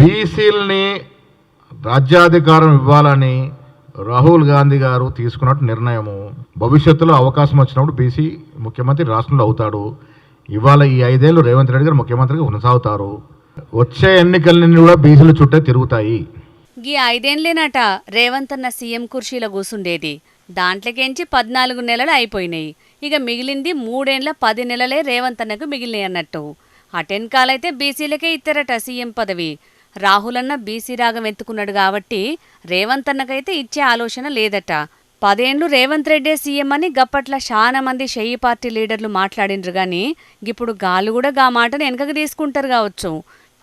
బీసీలని రాజ్యాధికారం ఇవ్వాలని రాహుల్ గాంధీ గారు తీసుకున్నట్టు నిర్ణయము భవిష్యత్తులో అవకాశం వచ్చినప్పుడు బీసీ ముఖ్యమంత్రి రాష్ట్రంలో అవుతాడు. ఇవాళ ఈ 5 ఏళ్ళు రేవంత్ రెడ్డి గారు ముఖ్యమంత్రిగా కొనసాగుతారు. వచ్చే ఎన్నికలన్నీ కూడా బీసీల చుట్టే తిరుగుతాయి. గీ 5 ఏళ్లేనట రేవంత్ అన్న సీఎం కుర్చీలో కూసుండేది. దాంట్లోకించి 14 నెలలు అయిపోయినాయి. ఇక మిగిలింది 3 ఏళ్ల 10 నెలలే రేవంత్ అన్నకు మిగిలినాయి అన్నట్టు. అటెన్కాలైతే బీసీలకే ఇస్తారట సీఎం పదవి. రాహుల్ అన్న బీసీ రాగం ఎత్తుకున్నాడు కాబట్టి రేవంత్ అన్నకైతే ఇచ్చే ఆలోచన లేదట. 10 ఏళ్లు రేవంత్ రెడ్డే సీఎం అని గప్పట్ల చాలా మంది షెయ్యి పార్టీ లీడర్లు మాట్లాడిండ్రు గాని ఇప్పుడు గాలు కూడా గా మాటను వెనకకు తీసుకుంటారు కావచ్చు.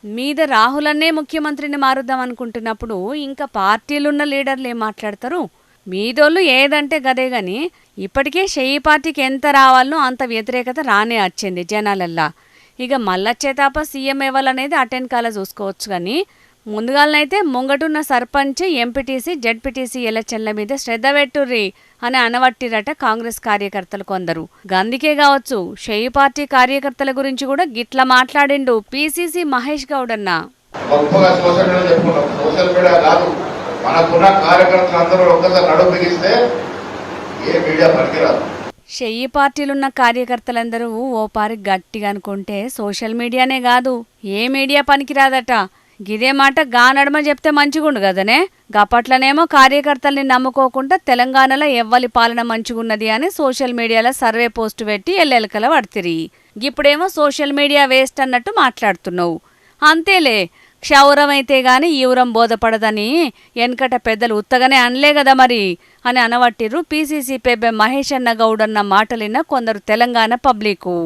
మీద రాహుల్ అన్నే ముఖ్యమంత్రిని మారుద్దాం అనుకుంటున్నప్పుడు ఇంకా పార్టీలున్న లీడర్లు ఏం మాట్లాడతారు? మీదోళ్ళు ఏదంటే గదే గాని ఇప్పటికే షెయ్యి పార్టీకి ఎంత రావాలనో అంత వ్యతిరేకత రానే వచ్చింది జనాలల్లా. ఇక మల్లచ్చేతాప సీఎం ఇవ్వాలనేది అటెన్కాల చూసుకోవచ్చు కానీ ముందుగాలనైతే ముంగటున్న సర్పంచ్, ఎంపీటీసీ, జడ్పీటీసీ ఎలక్షన్ల మీద శ్రద్ధ పెట్టుర్రి అని అనవట్టిరట కాంగ్రెస్ కార్యకర్తలు కొందరు. గందుకే కావచ్చు షెయ్యి పార్టీ కార్యకర్తల గురించి కూడా గిట్ల మాట్లాడిండు పీసీసీ మహేష్ గౌడ్ అన్న. షెయ్యి పార్టీలున్న కార్యకర్తలందరూ ఓ పారి గట్టిగా అనుకుంటే సోషల్ మీడియానే కాదు ఏ మీడియా పనికిరాదట. గిదే మాట గానడమ చెప్తే మంచిగుండు కదనే. గప్పట్లనేమో కార్యకర్తల్ని నమ్ముకోకుండా తెలంగాణలో ఎవ్వలి పాలన మంచిగున్నది అని సోషల్ మీడియాలో సర్వే పోస్టు పెట్టి ఎల్లెలకల పడుతిరి. ఇప్పుడేమో సోషల్ మీడియా వేస్ట్ అన్నట్టు మాట్లాడుతున్నావు. అంతేలే, క్షౌరమైతే గాని ఈవురం బోధపడదని వెనకట పెద్దలు ఉత్తగానే అనలే కదా మరి అని అనవట్టిర్రు పీసీసీ పెబ్బె మహేష్ అన్న గౌడ్ అన్న మాటలిన్న కొందరు తెలంగాణ పబ్లికు.